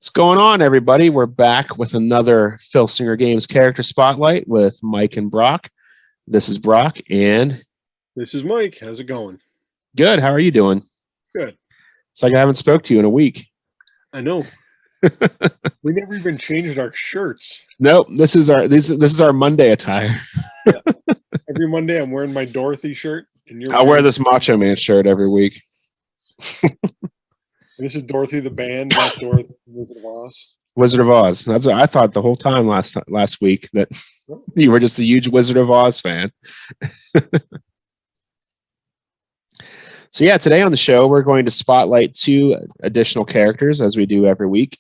What's going on, everybody? We're back with another Filsinger Games character spotlight with Mike and Brock. This is Brock, and this is Mike. How's it going? Good. How are you doing? Good. It's like I haven't spoke to you in a week. I know. We never even changed our shirts. Nope. This is our Monday attire. Yeah. Every Monday, I'm wearing my Dorothy shirt, and I'll wear this Macho Man shirt every week. This is Dorothy the band, not Dorothy Wizard of Oz. Wizard of Oz. That's what I thought the whole time last week, that you were just a huge Wizard of Oz fan. So yeah, today on the show, we're going to spotlight 2 additional characters as we do every week.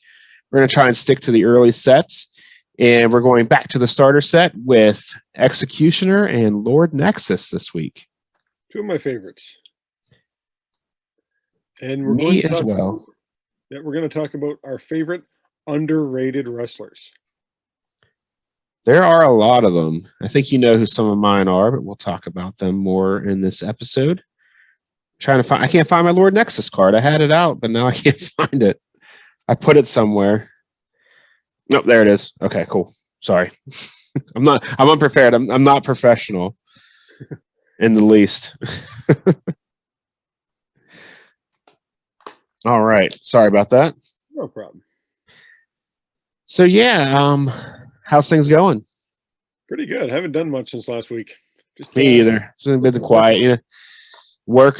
We're going to try and stick to the early sets, and we're going back to the starter set with Executioner and Lord Nexus this week. 2 of my favorites. And we're Me as well. We're going to talk about our favorite underrated wrestlers. There are a lot of them. I think you know who some of mine are, but we'll talk about them more in this episode. I can't find my Lord Nexus card. I had it out, but now I can't find it. I put it somewhere. Nope, there it is. Okay, cool. Sorry. I'm unprepared. I'm not professional in the least. All right. Sorry about that. No problem. So yeah, how's things going? Pretty good. Haven't done much since last week. Me either. It's been quiet. You know, work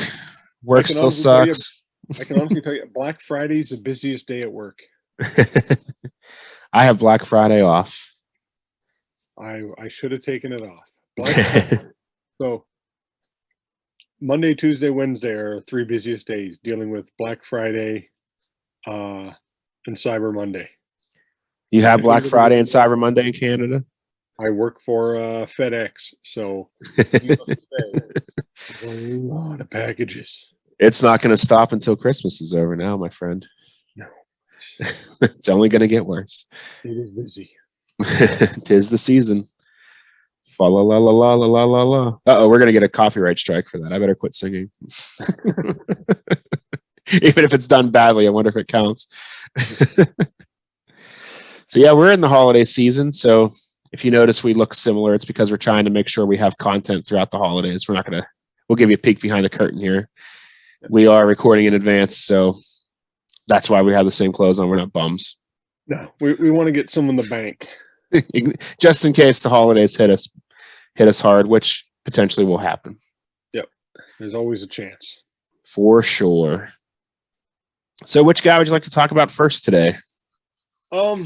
still sucks. I can honestly tell you, Black Friday's the busiest day at work. I have Black Friday off. I should have taken it off. So Monday, Tuesday, Wednesday are 3 busiest days, dealing with Black Friday and Cyber Monday. You have Black Friday and Cyber Monday in Canada? I work for FedEx, so a lot of packages. It's not going to stop until Christmas is over now, my friend. No. It's only going to get worse. It is busy. 'Tis the season. Fa la la la la la la la la. Uh-oh, we're going to get a copyright strike for that. I better quit singing. Even if it's done badly, I wonder if it counts. So yeah, we're in the holiday season. So if you notice we look similar, it's because we're trying to make sure we have content throughout the holidays. We'll give you a peek behind the curtain here. We are recording in advance, so that's why we have the same clothes on. We're not bums. No, we want to get some in the bank. Just in case the holidays hit us hard, which potentially will happen. Yep. There's always a chance. For sure. So which guy would you like to talk about first today? I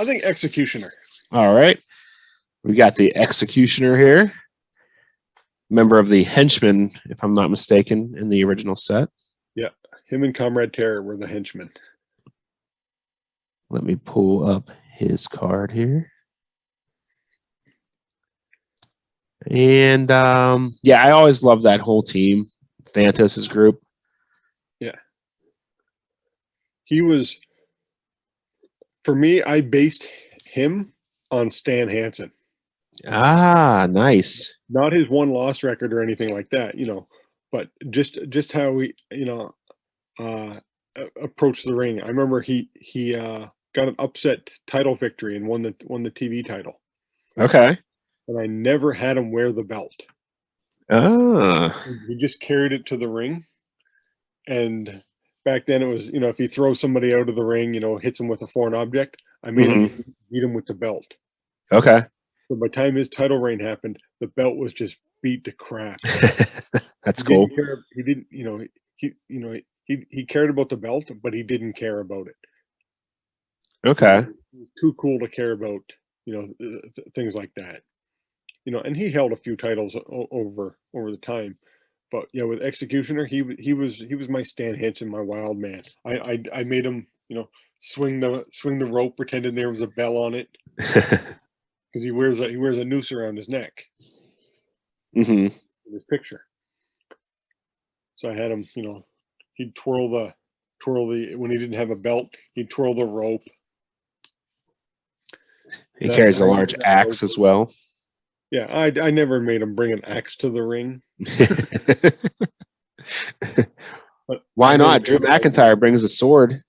think Executioner. All right. We got the Executioner here. Member of the Henchmen, if I'm not mistaken, in the original set. Yeah. Him and Comrade Terror were the henchmen. Let me pull up his card here. And yeah, I always love that whole team, Thanatos' group. Yeah. He was, for me, I based him on Stan Hansen. Ah, nice. Not his 1-loss record or anything like that, but just how he, approached the ring. I remember he got an upset title victory and won the TV title. Okay. And I never had him wear the belt. Ah. He just carried it to the ring. And back then it was, if he throws somebody out of the ring, hits him with a foreign object, I made him beat him with the belt. Okay. So by the time his title reign happened, the belt was just beat to crap. That's cool. He didn't, he cared about the belt, but he didn't care about it. Okay. He was too cool to care about, things like that. And he held a few titles over the time. But yeah, with Executioner, he was my Stan Hansen, my wild man. I made him, swing the rope, pretending there was a bell on it. Because he wears a noose around his neck. Mm-hmm. In his picture. So I had him, he'd twirl the when he didn't have a belt, he'd twirl the rope. He carries a large axe as well. Yeah, I never made him bring an axe to the ring. Why not? Drew McIntyre brings a sword.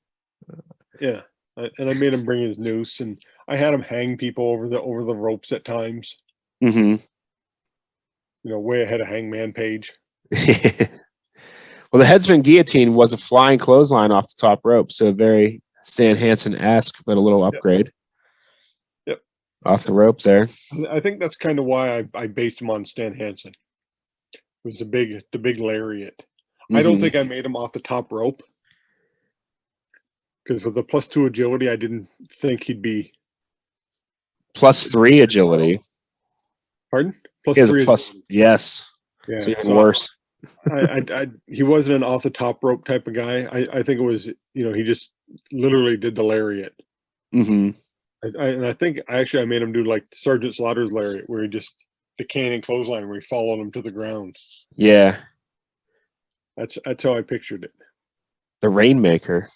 Yeah. And I made him bring his noose, and I had him hang people over the ropes at times. Mm-hmm. You know, way ahead of Hangman Page. Well, the headsman guillotine was a flying clothesline off the top rope, so very Stan Hansen-esque, but a little upgrade. Yep. Off the rope there. I think that's kind of why I based him on Stan Hansen. It was the big lariat. Mm-hmm. I don't think I made him off the top rope, because with the +2 agility, I didn't think he'd be +3 agility. Pardon? +3 agility. Yes. Yeah. So even worse. He wasn't an off the top rope type of guy. I think it was, you know, he just literally did the lariat. Mm-hmm. And I think I made him do like Sergeant Slaughter's lariat, where he just the cannon clothesline where he followed him to the ground. Yeah. That's how I pictured it. The Rainmaker.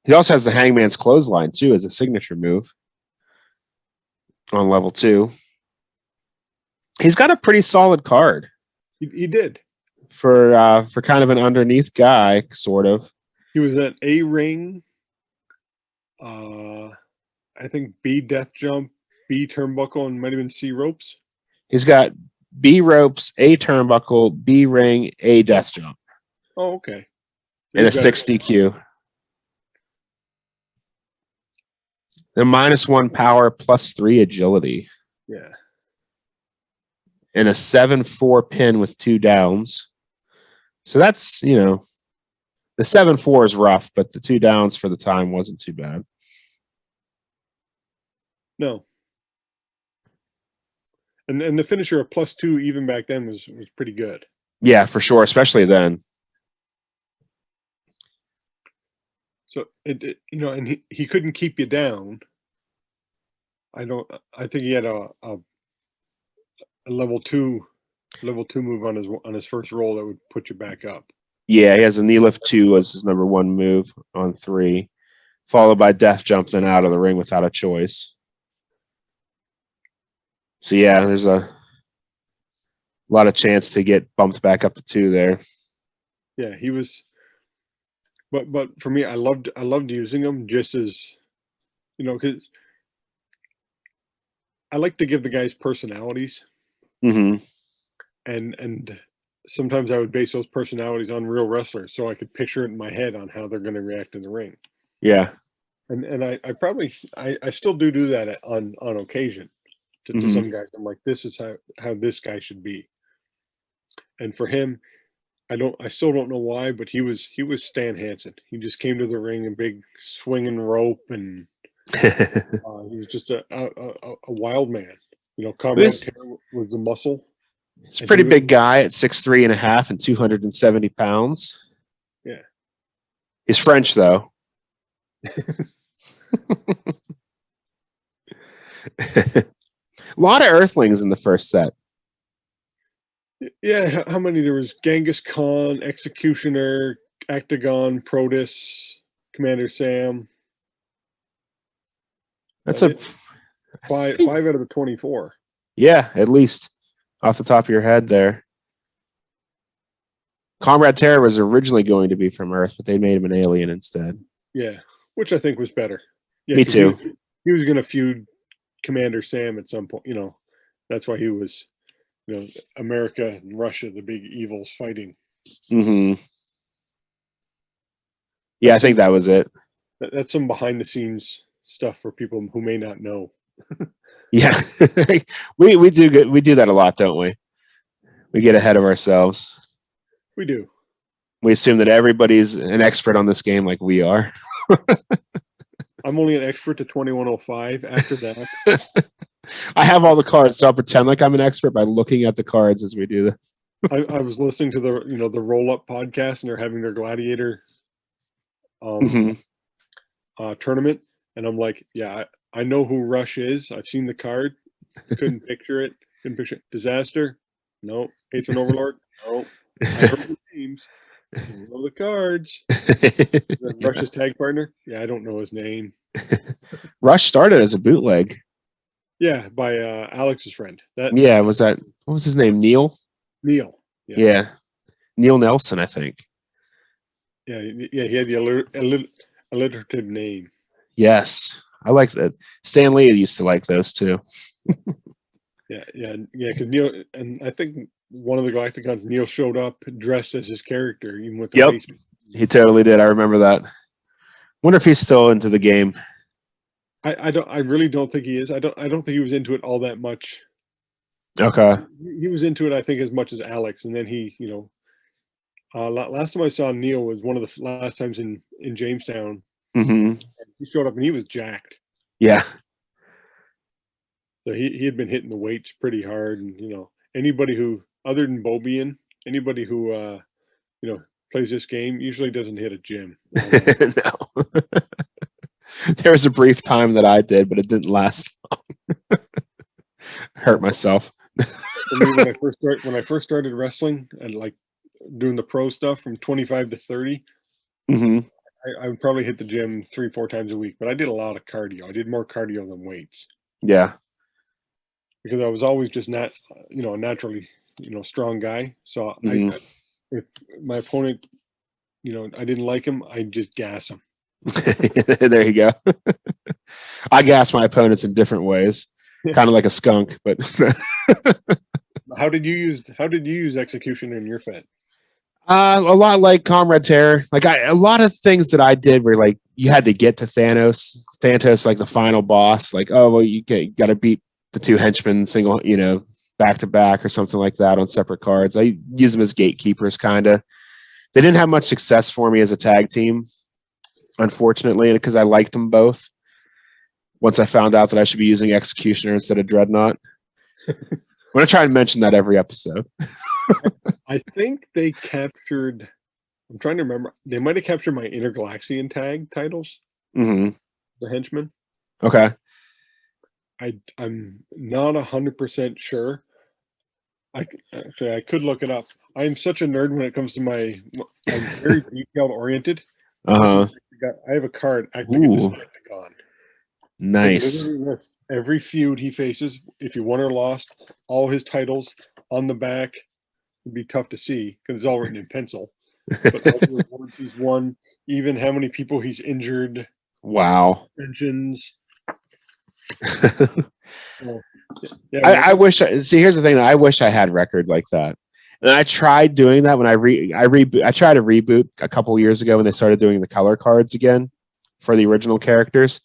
He also has the Hangman's clothesline too as a signature move on level 2. He's got a pretty solid card. He did for kind of an underneath guy, sort of. He was at A ring. I think B death jump, B turnbuckle, and might have been C ropes. He's got B ropes, A turnbuckle, B ring, A death jump. Oh, okay. And a 6 DQ. The -1 power, +3 agility. Yeah. And a 7-4 pin with 2 downs. So that's, you know, the 7-4 is rough, but the 2 downs for the time wasn't too bad. No. And the finisher of +2 even back then was pretty good. Yeah, for sure, especially then. So it you know, and he couldn't keep you down. I think he had a level 2 move on his first roll that would put you back up. Yeah, he has a knee lift 2 as his number 1 move on 3, followed by death jump, then out of the ring without a choice. So yeah, there's a lot of chance to get bumped back up to 2 there. Yeah, he was. But for me, I loved using him just as, you know, because I like to give the guys personalities. Mm-hmm. And sometimes I would base those personalities on real wrestlers, so I could picture it in my head on how they're going to react in the ring. Yeah. And I probably I still do that on occasion to some guys. I'm like, this is how this guy should be. And for him, I still don't know why, but he was Stan Hansen. He just came to the ring in big swinging rope, and he was just a wild man. You know, Comrade Terror was the muscle. He's a pretty big guy at 6'3.5" and 270 pounds. Yeah. He's French, though. A lot of Earthlings in the first set. Yeah, how many? There was Genghis Khan, Executioner, Octagon, Protus, Commander Sam. That's a five out of the 24. Yeah, at least off the top of your head there. Comrade Terror was originally going to be from Earth, but they made him an alien instead. Yeah, which I think was better. Yeah, me too. He was going to feud Commander Sam at some point. You know, that's why he was, you know, America and Russia, the big evils fighting. Mm-hmm. Yeah, I think that was it. That's some behind the scenes stuff for people who may not know. Yeah, we do that a lot, don't we? We get ahead of ourselves. We do. We assume that everybody's an expert on this game like we are. I'm only an expert to 2105. After that, I have all the cards, so I'll pretend like I'm an expert by looking at the cards as we do this. I was listening to the Roll Up podcast, and they're having their Gladiator tournament, and I'm like, yeah, I know who Rush is. I've seen the card. Couldn't picture it. Couldn't picture it. Disaster? No. Patron Overlord? No. I heard the names. I know the cards. Rush's tag partner? Yeah, I don't know his name. Rush started as a bootleg. Yeah, by Alex's friend. What was his name? Neil? Neil. Yeah. Neil Nelson, I think. Yeah, he had the alliterative name. Yes, I like that. Stan Lee used to like those too. Yeah. Because Neil, and I think one of the Galacticons, Neil showed up dressed as his character, even with the Yep, face. he totally did. I remember that. Wonder if he's still into the game. I really don't think he is. I don't think he was into it all that much. Okay. He was into it, I think, as much as Alex, and then he, last time I saw Neil was one of the last times in Jamestown. Mm-hmm. He showed up and he was jacked. Yeah. So he had been hitting the weights pretty hard, and anybody who, other than Bobian, anybody who plays this game usually doesn't hit a gym. No. There was a brief time that I did, but it didn't last long. Hurt myself. For me, when I first started wrestling and like doing the pro stuff from 25 to 30, Mm-hmm. I would probably hit the gym 3-4 times a week, but I did a lot of cardio. I did more cardio than weights Yeah. because I was always just a naturally, strong guy. So if my opponent, I didn't like him, I'd just gas him. There you go. I gas my opponents in different ways, kind of like a skunk. But How did you use execution in your Fed? a lot like Comrade Terror. Like a lot of things that I did were like you had to get to Thanos, like the final boss. Like, oh well, you got to beat the two henchmen single, back to back or something like that on separate cards. I use them as gatekeepers, kind of. They didn't have much success for me as a tag team, unfortunately, because I liked them both. Once I found out that I should be using Executioner instead of Dreadnought. I'm going to try and mention that every episode. I think they captured, I'm trying to remember, they might have captured my Intergalaxian tag titles, Mm-hmm. the henchmen. Okay. I'm not 100% sure. I could look it up. I'm such a nerd when it comes to I'm very detailed oriented. Uh-huh. I have a card acting a Decepticon. Nice. Every feud he faces, if he won or lost, all his titles on the back. It'd be tough to see because it's all written in pencil. But all the awards he's won, even how many people he's injured. Wow. Pensions. Yeah, I wish. See, here's the thing. I wish I had record like that. And I tried doing that when I tried to reboot a couple years ago when they started doing the color cards again for the original characters.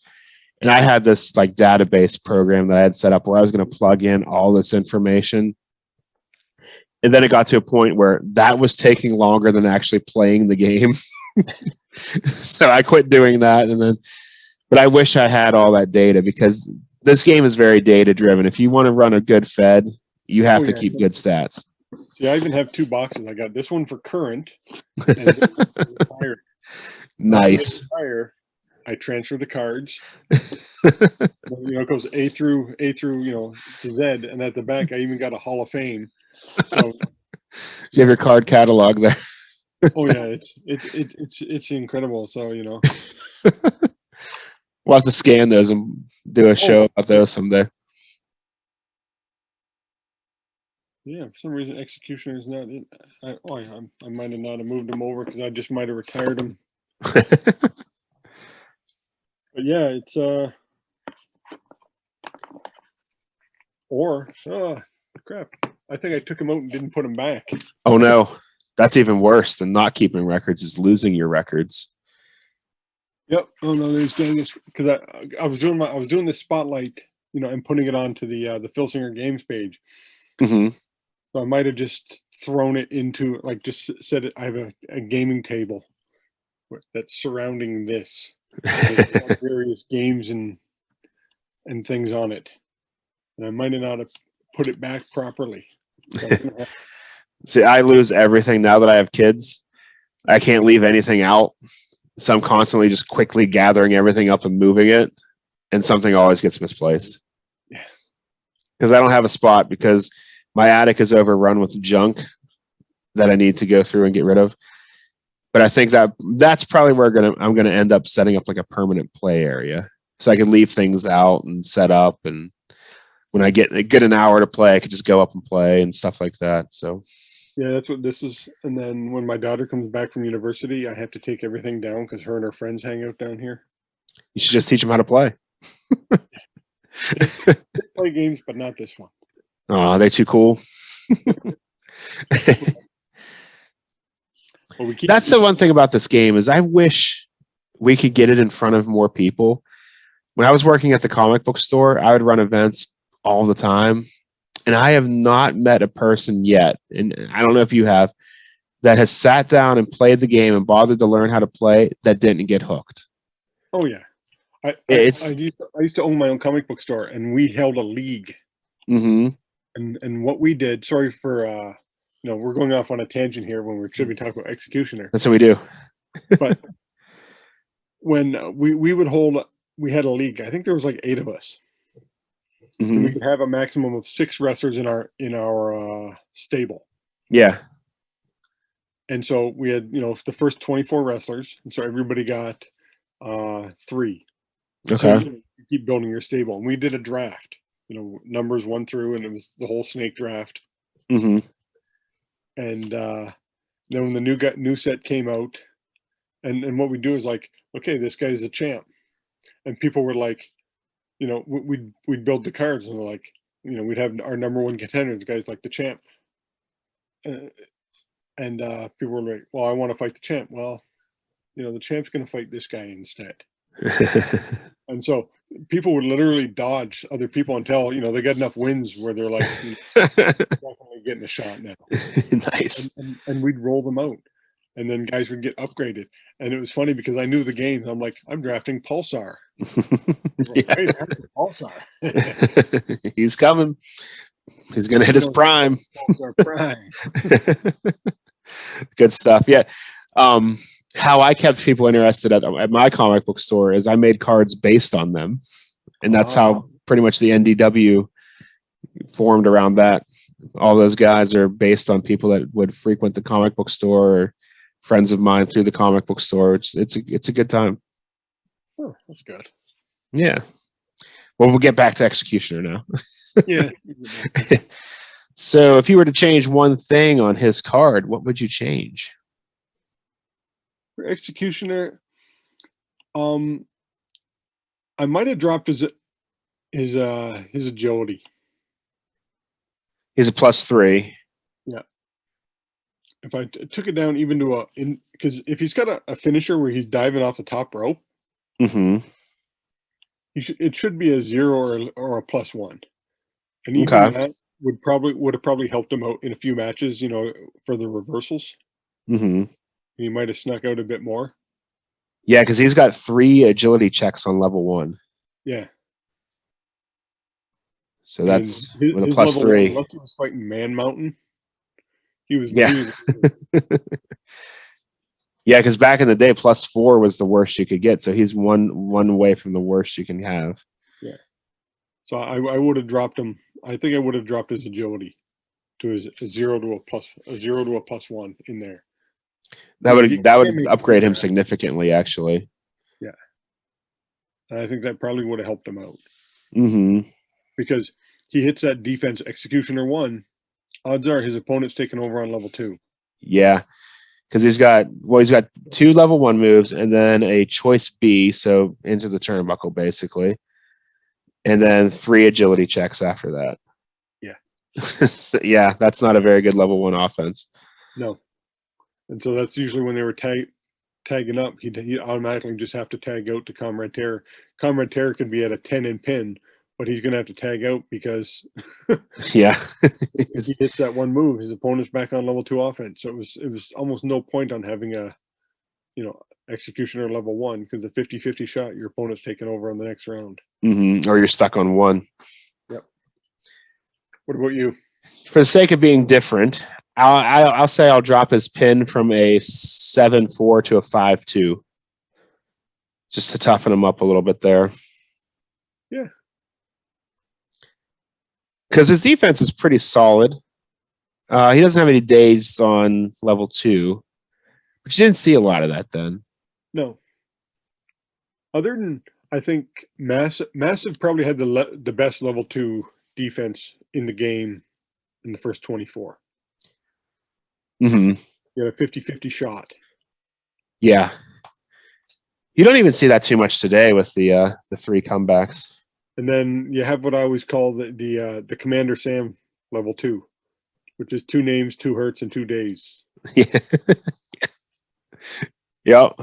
And I had this like database program that I had set up where I was going to plug in all this information. And then it got to a point where that was taking longer than actually playing the game. So I quit doing that. But I wish I had all that data because this game is very data driven. If you want to run a good Fed, you have to keep good stats. See, I even have 2 boxes. I got this one for current and this one for retired. Nice. I transfer the cards. It goes A through to Z, and at the back I even got a Hall of Fame. So you have your card catalog there. Oh yeah, it's incredible. So we'll have to scan those and do a show about those someday. Yeah, for some reason Executioner is not in. I might have not have moved him over because I just might have retired him. But yeah, it's crap. I think I took him out and didn't put him back. Oh no. That's even worse than not keeping records is losing your records. Yep. Oh no, there's doing this because I was doing this spotlight, and putting it onto the Filsinger Games page. Mm-hmm. So I might have just thrown it into just said it. I have a gaming table that's surrounding this. Various games and things on it, and I might not have put it back properly. So see, I lose everything now that I have kids. I can't leave anything out, so I'm constantly just quickly gathering everything up and moving it, and something always gets misplaced. Yeah, because I don't have a spot because my attic is overrun with junk that I need to go through and get rid of. But I think that's probably where I'm gonna end up setting up like a permanent play area, so I can leave things out and set up, and when I get an hour to play, I could just go up and play and stuff like that. So Yeah, that's what this is. And then when my daughter comes back from university, I have to take everything down because her and her friends hang out down here. You should just teach them how to play. They play games, but not this one. Oh, they too cool. Well, That's the one thing about this game is I wish we could get it in front of more people. When I was working at the comic book store, I would run events all the time. And I have not met a person yet, and I don't know if you have, that has sat down and played the game and bothered to learn how to play that didn't get hooked. Oh yeah, I It's used to own my own comic book store, and we held a league. mm-hmm. And what we did. Sorry for we're going off on a tangent here when we should be talking about Executioner. That's what we do. But when we would hold, we had a league. I think there was like 8 of us. Mm-hmm. And we could have a maximum of 6 wrestlers in our stable. Yeah. And so we had, the first 24 wrestlers, and so everybody got 3. Okay. So you keep building your stable, and we did a draft. Numbers 1 through, and it was the whole snake draft. Mm-hmm. And then when the new set came out, and what we do is like, okay, this guy's a champ, and people were like, we'd build the cards, and like, we'd have our number 1 contender, the guy's like the champ, and people were like, well, I want to fight the champ. Well, the champ's going to fight this guy instead. And so people would literally dodge other people until they got enough wins where they're like, definitely getting a shot now. Nice. And we'd roll them out, and then guys would get upgraded. And it was funny because I knew the game. I'm like, I'm drafting Pulsar. Yeah. Hey, Pulsar. He's coming. He's gonna hit his prime. Pulsar prime. Good stuff. Yeah. How I kept people interested at my comic book store is I made cards based on them. And that's how pretty much the NDW formed around that. All those guys are based on people that would frequent the comic book store or friends of mine through the comic book store. It's a good time. Oh, that's good. Yeah. Well, we'll get back to Executioner now. Yeah. So if you were to change one thing on his card, what would you change? For Executioner, I might have dropped his agility. He's a +3. Yeah. If I took it down even to because if he's got a finisher where he's diving off the top rope, Mm-hmm. it should be a 0 or a +1. And even that would have probably helped him out in a few matches, for the reversals. Mm-hmm. He might have snuck out a bit more. Yeah, because he's got 3 agility checks on level 1. Yeah. So that's with a +3. Unless he was fighting Man Mountain, he was. Yeah. Yeah, because back in the day, +4 was the worst you could get. So he's one away from the worst you can have. Yeah. So I would have dropped him. I think I would have dropped his agility to a 0 to a +1 in there. That would upgrade him significantly, actually. Yeah. And I think that probably would have helped him out. Mm-hmm. Because he hits that defense Executioner 1, odds are his opponent's taking over on level 2. Yeah. Because he's got 2 level 1 moves and then a choice B, so into the turnbuckle, basically. And then 3 agility checks after that. Yeah. So, yeah, that's not a very good level 1 offense. No. And so that's usually when they were tagging up, he'd automatically just have to tag out to Comrade Terror. Comrade Terror could be at a 10 in pin, but he's going to have to tag out because yeah, if he hits that one move, his opponent's back on level 2 offense. So it was almost no point on having a, Executioner level 1 because the 50-50 shot, your opponent's taking over on the next round. Mm-hmm. Or you're stuck on 1. Yep. What about you? For the sake of being different, I'll say I'll drop his pin from a 7-4 to a 5-2, just to toughen him up a little bit there. Yeah. Because his defense is pretty solid. He doesn't have any days on level 2, but you didn't see a lot of that then. No. Other than, I think, Massive probably had the best level 2 defense in the game in the first 24. Hmm. He had a 50-50 shot. Yeah. You don't even see that too much today with the 3 comebacks. And then you have what I always call the Commander Sam level 2, which is 2 names, 2 hurts, and 2 days. Yeah. Yep.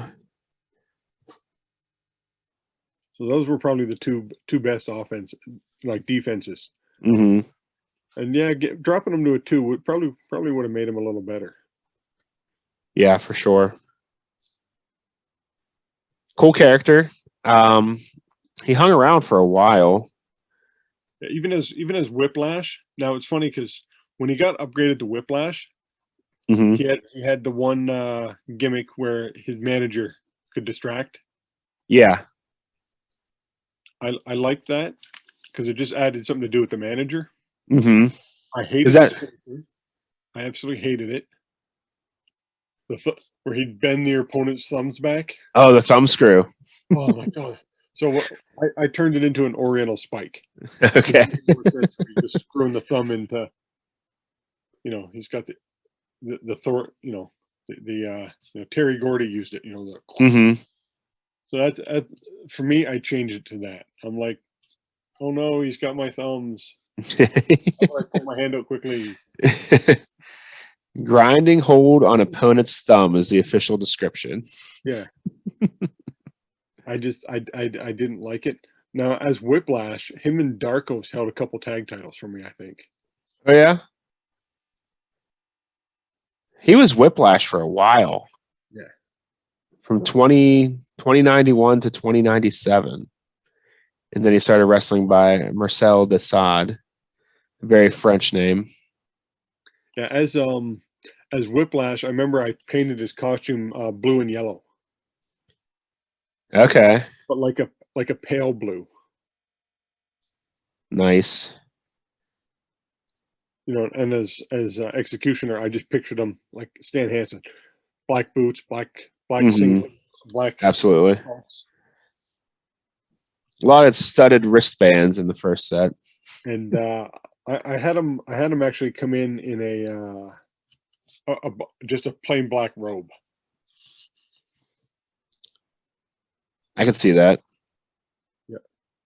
So those were probably the two best defenses. Hmm. And yeah, dropping them to a 2 would probably would have made him a little better. Yeah, for sure. Cool character. He hung around for a while. Even as Whiplash. Now it's funny because when he got upgraded to Whiplash, Hmm. he had the one gimmick where his manager could distract. Yeah. I liked that because it just added something to do with the manager. Hmm. I hated Is that? I absolutely hated it. Where he'd bend the opponent's thumbs back. Oh, the thumb screw. Oh my god! So I turned it into an Oriental spike. Okay. Just screwing the thumb into. He's got the Thor. Terry Gordy used it. Hmm. So that's for me. I changed it to that. I'm like, oh no, he's got my thumbs. I put my hand out quickly. Grinding hold on opponent's thumb is the official description. Yeah. I didn't like it. Now, as Whiplash, him and Darkos held a couple tag titles for me, I think. Oh, yeah? He was Whiplash for a while. Yeah. From 2091 to 2097. And then he started wrestling by Marcel Desaad, a very French name. Yeah, as Whiplash, I remember I painted his costume blue and yellow. Okay. But like a pale blue. Nice. And as Executioner, I just pictured him like Stan Hansen, black boots, black singlet, black. Absolutely. Pants. A lot of studded wristbands in the first set. And I had him actually come in just a plain black robe. I could see that. Yeah,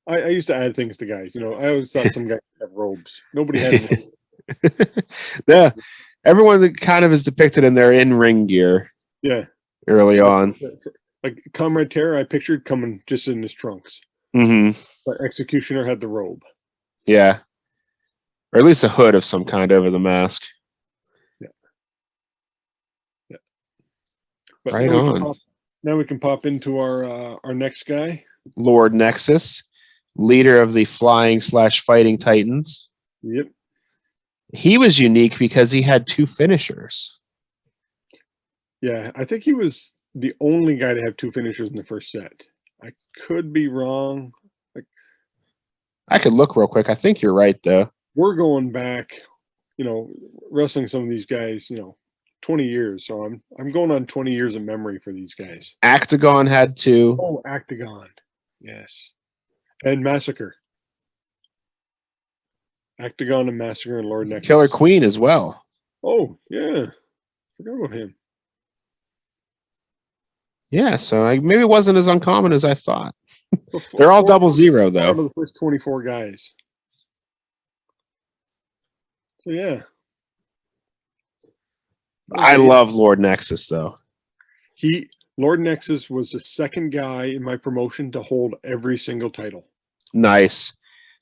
I used to add things to guys. I always thought some guys have robes. Nobody had robes. Yeah, everyone kind of is depicted in their in-ring gear. Yeah, early on. Like Comrade Terror, I pictured coming just in his trunks. Mm-hmm. But Executioner had the robe. Yeah, or at least a hood of some kind over the mask. Yeah. But right on. Now we can pop into our next guy, Lord Nexus, leader of the Flying/Fighting Titans. Yep. He was unique because he had 2 finishers. Yeah, I think he was the only guy to have 2 finishers in the first set. I could be wrong. I could look real quick. I think you're right, though. We're going back, wrestling some of these guys, 20 years. So I'm going on 20 years of memory for these guys. Actagon had 2. Oh, Actagon. Yes. And Massacre. Actagon and Massacre and Lord Nexus. Killer Queen as well. Oh, yeah. Forgot about him. Yeah, so maybe it wasn't as uncommon as I thought. They're all 00, though. Out of the first 24 guys. So, yeah. I love Lord Nexus, though. Lord Nexus was the second guy in my promotion to hold every single title. Nice.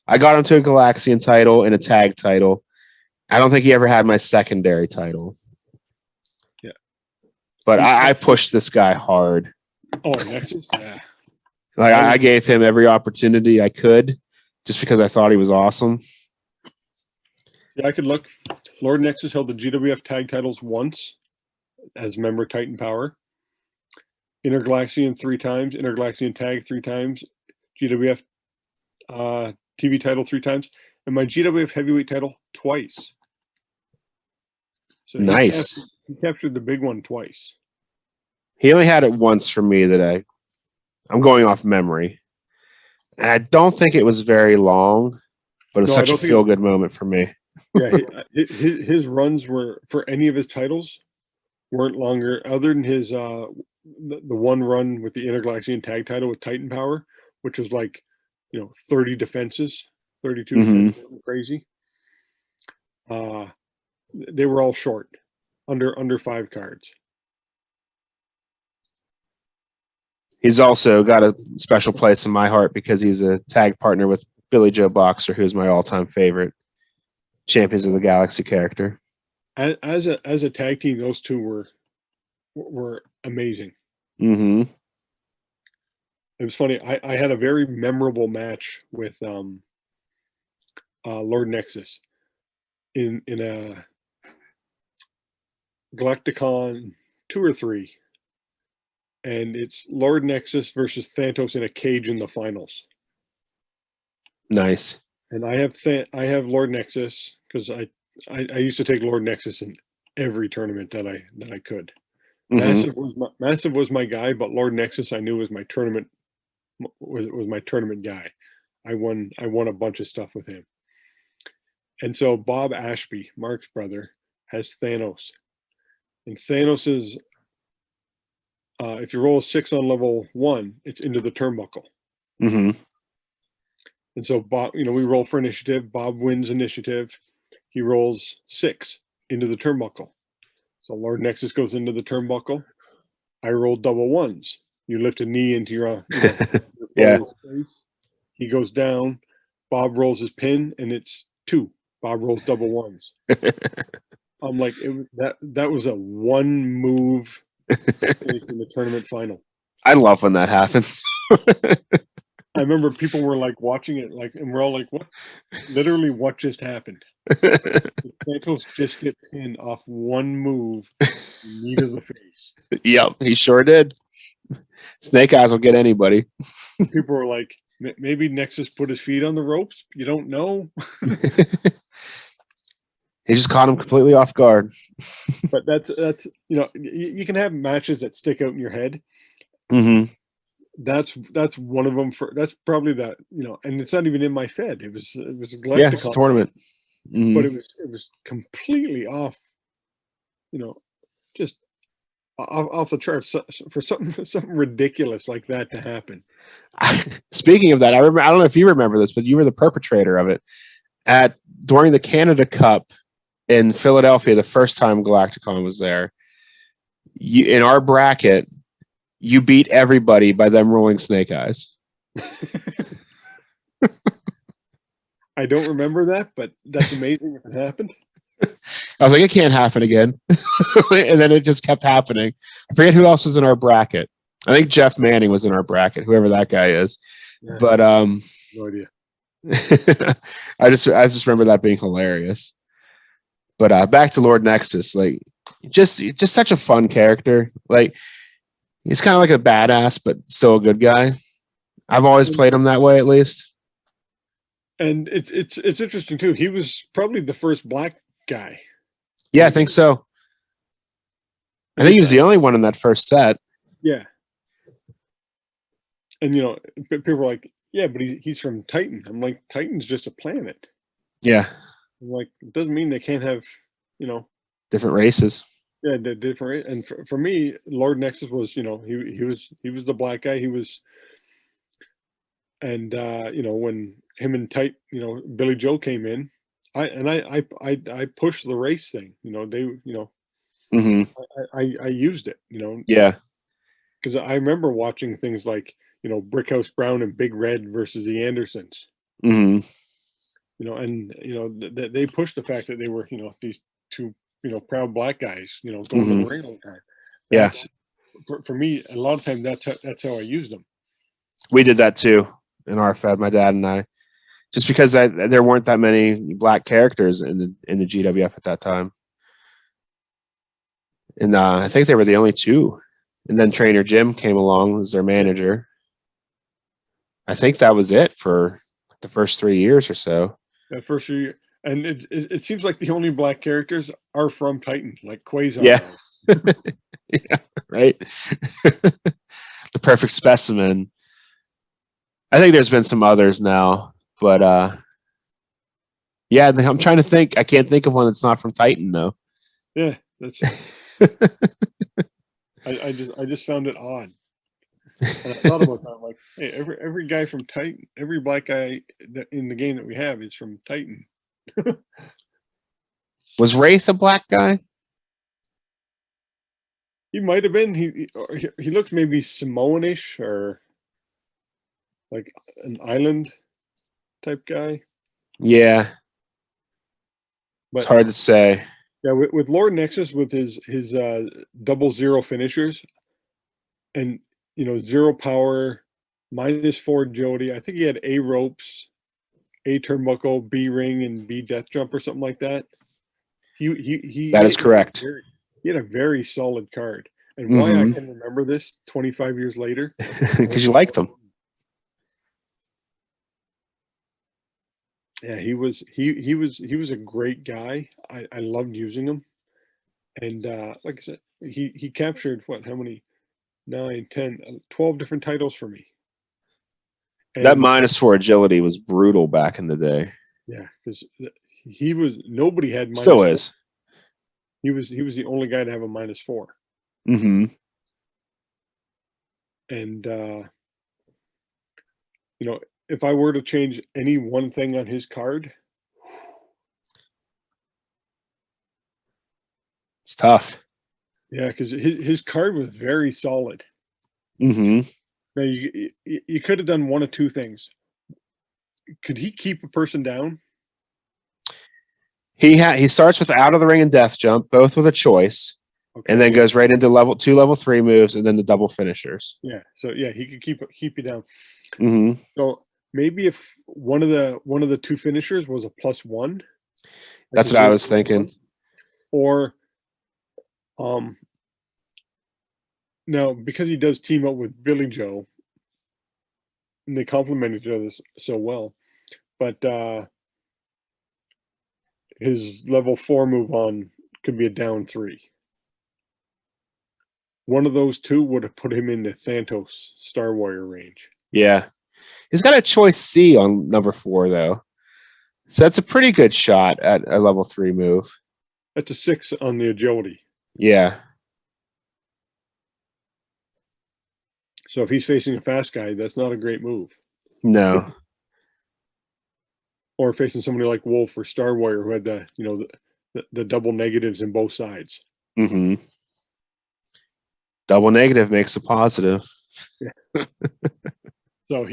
I got him to a Galaxian title and a tag title. I don't think he ever had my secondary title. Yeah. But I pushed this guy hard. Oh, Nexus? Yeah. Like I gave him every opportunity I could just because I thought he was awesome. Yeah, I could look. Lord Nexus held the GWF tag titles once as member Titan Power. Intergalaxian 3 times, Intergalaxian tag 3 times, GWF TV title 3 times, and my GWF heavyweight title twice. So nice. He captured the big one twice. He only had it once for me that I'm going off memory. And I don't think it was very long, but it was such a feel-good moment for me. Yeah, his runs were, for any of his titles, weren't longer, other than his the one run with the Intergalaxian tag title with Titan Power, which was like 30 defenses, 32 Mm-hmm. defenses, crazy. They were all short, under 5 cards. He's also got a special place in my heart because he's a tag partner with Billy Joe Boxer, who's my all-time favorite Champions of the Galaxy character. As a tag team, those two were amazing. Mm-hmm. It was funny. I had a very memorable match with Lord Nexus in a Galacticon 2 or 3, and it's Lord Nexus versus Thanos in a cage in the finals. Nice. And I have Lord Nexus because I used to take Lord Nexus in every tournament that I could. Mm-hmm. Massive was my guy, but Lord Nexus I knew was my tournament guy. I won a bunch of stuff with him. And so Bob Ashby, Mark's brother, has Thanos. And Thanos is if you roll a 6 on level 1, it's into the turnbuckle. Mm-hmm. And so Bob, we roll for initiative. Bob wins initiative. He rolls 6 into the turnbuckle. So Lord Nexus goes into the turnbuckle. I roll double 1s. You lift a knee into your Yeah. face. He goes down. Bob rolls his pin, and it's 2. Bob rolls double 1s. I'm like, that was a 1 move finish in the tournament final. I love when that happens. I remember people were like watching it, and we're all like, "What? Literally, what just happened?" Thanos just get pinned off 1 move, knee to the face. Yep, he sure did. Snake Eyes will get anybody. People were like, "Maybe Nexus put his feet on the ropes." You don't know. He just caught him completely off guard. But that's you can have matches that stick out in your head. Mm-hmm. That's one of them. That's probably that, and it's not even in my Fed. It was a Galacticon, it's a tournament, but it was completely off. Just off the charts for something ridiculous like that to happen. Speaking of that, I don't know if you remember this, but you were the perpetrator of it during the Canada Cup in Philadelphia. The first time Galacticon was there, in our bracket, you beat everybody by them rolling Snake Eyes. I don't remember that, but that's amazing if it happened. I was like, it can't happen again. And then it just kept happening. I forget who else was in our bracket. I think Jeff Manning was in our bracket, whoever that guy is. Yeah. But no idea. I just remember that being hilarious. But back to Lord Nexus, like just such a fun character. Like he's kind of like a badass, but still a good guy. I've always played him that way, at least. And it's interesting too. He was probably the first black guy. Yeah, I think so. I think he was the only one in that first set. Yeah. And people were like, "Yeah, but he's from Titan." I'm like, Titan's just a planet. Yeah. I'm like, it doesn't mean they can't have, different races. Yeah, the different. And for me, Lord Nexus was, he was the black guy. He was, and when him and Billy Joe came in, I pushed the race thing. Mm-hmm. I used it. Yeah. Because I remember watching things like Brickhouse Brown and Big Red versus the Andersons. Mm-hmm. They pushed the fact that they were these two proud black guys going mm-hmm. to the ring all the time. That's, yeah. For me, a lot of times that's how I used them. We did that too in our Fed, my dad and I, just because there weren't that many black characters in the GWF at that time, and I think they were the only 2. And then Trainer Jim came along as their manager. I think that was it for the first 3 years or so. That first few years. And it seems like the only black characters are from Titan, like Quasar. Yeah. Yeah, right. The perfect specimen. I think there's been some others now, but yeah, I'm trying to think. I can't think of one that's not from Titan though. Yeah, that's I just found it odd. And I thought about that. I'm like, hey, every guy from Titan, every black guy in the game that we have is from Titan. Was Wraith a black guy? He might have been. He looks maybe Samoanish or like an island type guy. Yeah, But it's hard to say. yeah, with Lord Nexus with his 00 finishers and 0 power, -4 agility. I think he had A ropes, A turnbuckle, B ring, and B death jump or something like that. That is correct. He had a very solid card. And why I can remember this 25 years later. Because you like them. Yeah, he was a great guy. I loved using him. And like I said, he captured how many? 9, 10, 12 different titles for me. And that -4 agility was brutal back in the day. Yeah, because nobody had -4. Still is. He was the only guy to have a -4. Mm-hmm. And if I were to change any one thing on his card, it's tough. Yeah, because his card was very solid. Mm-hmm. Now you could have done one of two things. Could he keep a person down? He starts with out of the ring and death jump, both with a choice, and then goes right into level 2, level 3 moves, and then the double finishers. Yeah, so yeah, he could keep you down. Mm-hmm. So maybe if one of the two finishers was a +1. That's what I was thinking. Or now because he does team up with Billy Joe, and they complement each other so well, but his level 4 move on could be a down 3. One of those two would have put him in the Thanatos Star Warrior range. Yeah. He's got a choice C on number 4, though. So that's a pretty good shot at a level 3 move. That's a 6 on the agility. Yeah. So if he's facing a fast guy, that's not a great move. No. Or facing somebody like Wolf or Star Warrior who had the double negatives in both sides. Mm-hmm. Double negative makes a positive. Yeah. So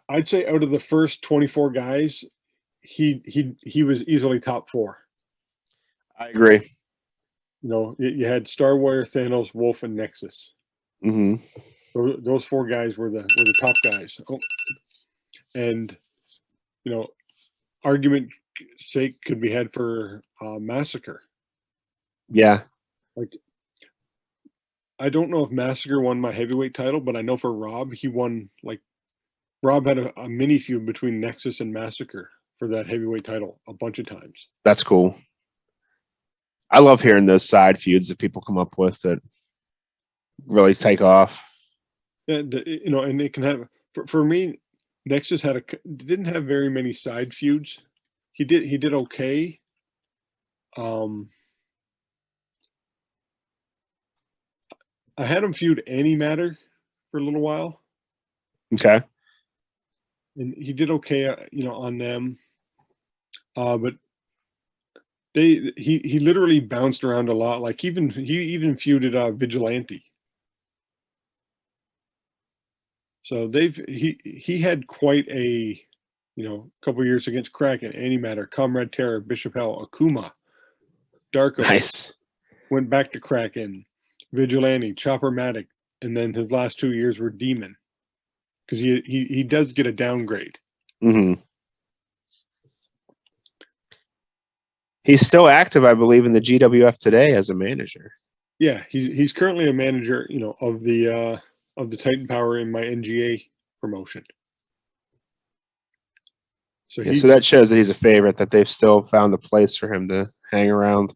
I'd say out of the first 24 guys, he was easily top 4. I agree. You had Star Warrior, Thanos, Wolf, and Nexus. Mm-hmm. Those 4 guys were the top guys. Oh. And argument sake could be had for Massacre. Yeah. Like, I don't know if Massacre won my heavyweight title, but I know for Rob, he won. Like, Rob had a mini feud between Nexus and Massacre for that heavyweight title a bunch of times. That's cool. I love hearing those side feuds that people come up with that really take off. And and it can have for me. Nexus didn't have very many side feuds. He did okay. I had him feud Antimatter for a little while. Okay. And he did okay, on them. But he literally bounced around a lot. Like he even feuded Vigilante. So he had quite a couple years against Kraken, Antimatter, Comrade Terror, Bishop Hell, Akuma, Darko. Nice. Went back to Kraken, Vigilante, Chopper-Matic, and then his last 2 years were Demon. Because he does get a downgrade. Mm-hmm. He's still active, I believe, in the GWF today as a manager. Yeah, he's currently a manager, of the Titan Power in my NGA promotion. So so that shows that he's a favorite, that they've still found a place for him to hang around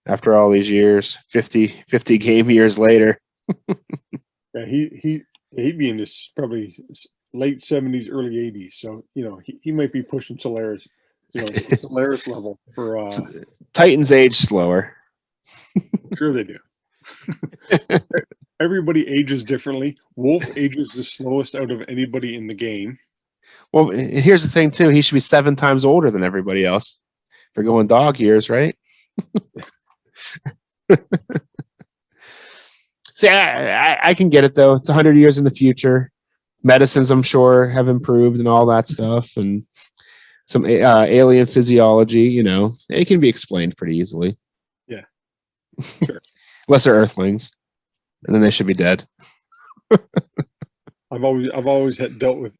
after all these years, 50 game years later. Yeah, he'd be in this probably late 70s, early 80s. So, he might be pushing Solaris Solaris level for Titans age slower. sure they do. Everybody ages differently. Wolf ages the slowest out of anybody in the game. Well, here's the thing too. He should be 7 times older than everybody else. For going dog years, right? See, I can get it though. It's 100 years in the future. Medicines, I'm sure, have improved and all that stuff, and some alien physiology. It can be explained pretty easily. Yeah, sure. Unless they're Earthlings, and then they should be dead. I've always dealt with,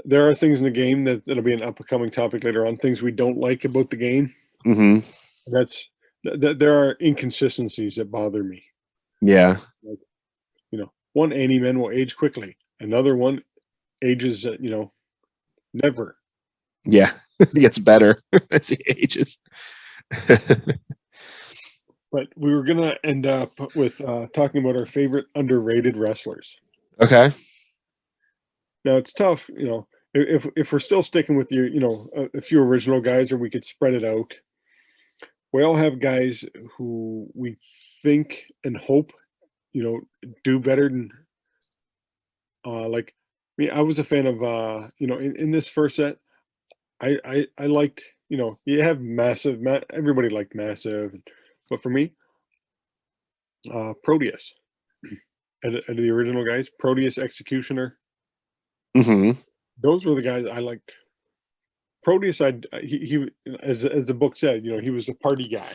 there are things in the game that'll be an upcoming topic later on. Things we don't like about the game. Mm-hmm. There are inconsistencies that bother me. Yeah. Like, one Animan will age quickly. Another one ages, never. Yeah, it gets better as he ages. But we were gonna end up with talking about our favorite underrated wrestlers. Okay. Now it's tough, if we're still sticking with a few original guys, or we could spread it out. We all have guys who we think and hope, do better than. Like me, I was a fan of in this first set, I liked, you have massive. Everybody liked massive, but for me, Proteus, and the original guys, Proteus, Executioner. Mm-hmm. Those were the guys I liked. Proteus, he as the book said, he was the party guy.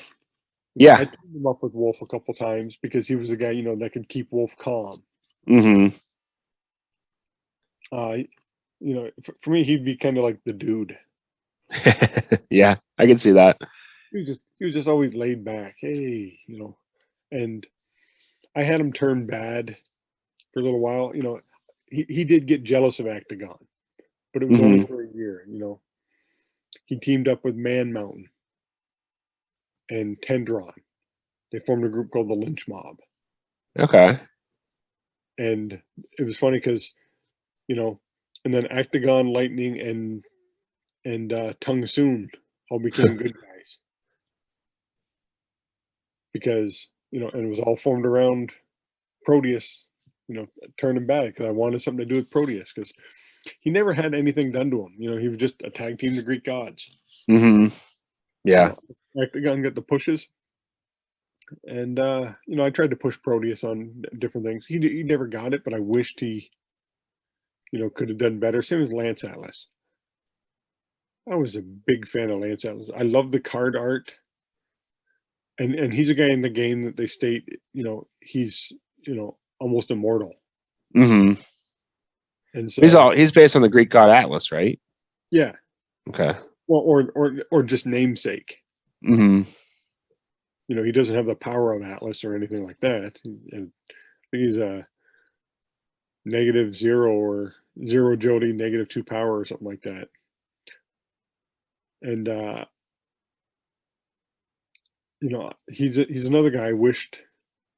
Yeah. I teamed him up with Wolf a couple times because he was the guy, that could keep Wolf calm. Mm-hmm. For me, he'd be kind of like the dude. Yeah, I can see that. He was just always laid back. Hey, and I had him turn bad for a little while. He did get jealous of Actagon, but it was only for a year. He teamed up with Man Mountain and Tendron. They formed a group called the Lynch Mob. Okay. And it was funny because, and then Actagon, Lightning, and Tung Soon all became good guys. Because, and it was all formed around Proteus, turning bad because I wanted something to do with Proteus because he never had anything done to him. He was just a tag team to Greek gods. Mm-hmm. Yeah. Actagon got the pushes. And, I tried to push Proteus on different things. He never got it, but I wished he, could have done better. Same as Lance Atlas. I was a big fan of Lance Atlas. I love the card art. And he's a guy in the game that they state, he's, almost immortal. Mm-hmm. And so he's based on the Greek god Atlas, right? Yeah. Okay. Well, or just namesake. Mm-hmm. He doesn't have the power of Atlas or anything like that. And I think he's a -0 or 0 Jody, -2 power or something like that. And he's another guy I wished,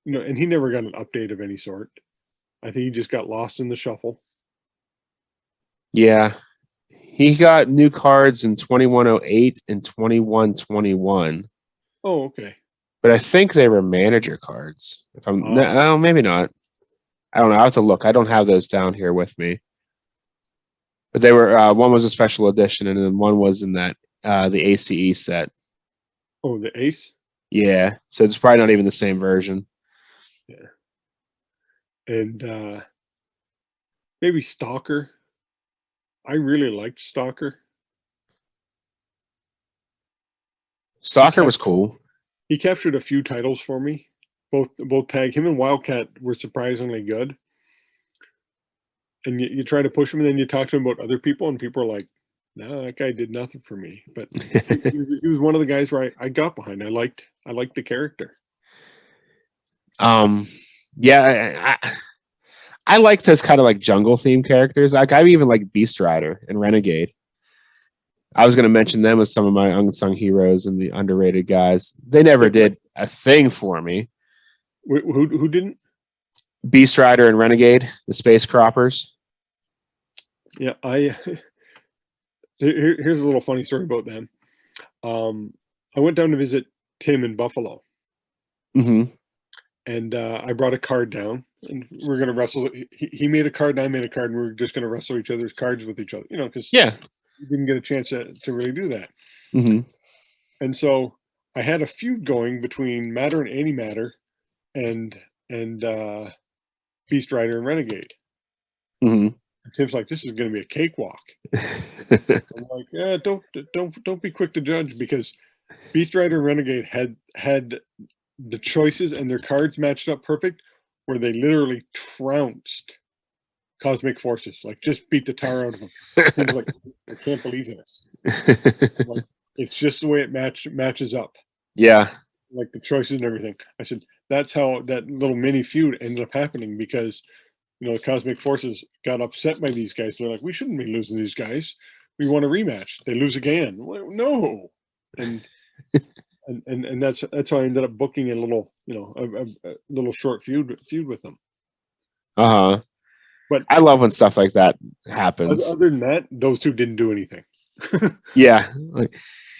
and he never got an update of any sort. I think he just got lost in the shuffle. Yeah. He got new cards in 2108 and 2121. Oh, okay. But I think they were manager cards. If I'm no, maybe not. I don't know. I have to look. I don't have those down here with me. But they were one was a special edition, and then one was in that the ACE set. Oh, the Ace? Yeah. So it's probably not even the same version. Yeah. And maybe Stalker. I really liked Stalker. Stalker was cool. He captured a few titles for me. Both tag. Him and Wildcat were surprisingly good. And you try to push him, and then you talk to him about other people, and people are like, "No, that guy did nothing for me." But he was one of the guys where I got behind. I liked the character. Yeah, I like those kind of like jungle themed characters. Like I even like Beast Rider and Renegade. I was going to mention them as some of my unsung heroes and the underrated guys. They never did a thing for me. Who didn't? Beast Rider and Renegade, the Space Croppers. Yeah, Here's a little funny story about them. I went down to visit Tim in Buffalo, Mm-hmm. and I brought a card down, and we're gonna wrestle. He made a card, and I made a card, and we are just gonna wrestle each other's cards with each other. Because Yeah. we didn't get a chance to really do that. Mm-hmm. And so I had a feud going between Matter and Antimatter, and Beast Rider and Renegade. Mm-hmm. And Tim's like, "This is going to be a cakewalk." I'm like, "Yeah, don't be quick to judge, because Beast Rider and Renegade had the choices and their cards matched up perfect, where they literally trounced Cosmic Forces, like just beat the tar out of them." Tim's like, "I can't believe this." I'm like, "It's just the way it matches up." Yeah. Like the choices and everything. I said, that's how that little mini feud ended up happening, because the Cosmic Forces got upset by these guys. They're like, "We shouldn't be losing these guys. We want a rematch." They lose again. Well, no. And that's how I ended up booking a little, a little short feud with them. Uh-huh. But I love when stuff like that happens. other than that, those two didn't do anything. Yeah. Like,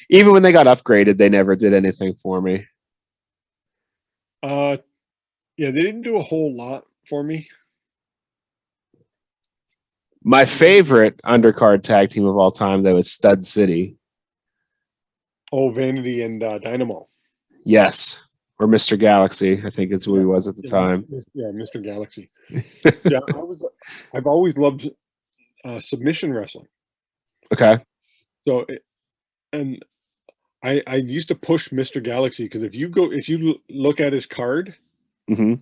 even when they got upgraded, they never did anything for me. Yeah, they didn't do a whole lot for me. My favorite undercard tag team of all time, though, is Stud City. Oh, Vanity and Dynamo. Yes. Or Mr. Galaxy, I think is who he was at the time. Yeah, Mr. Galaxy. Yeah, I've always loved submission wrestling. Okay. So, and I used to push Mr. Galaxy, because if you look at his card, Mm-hmm.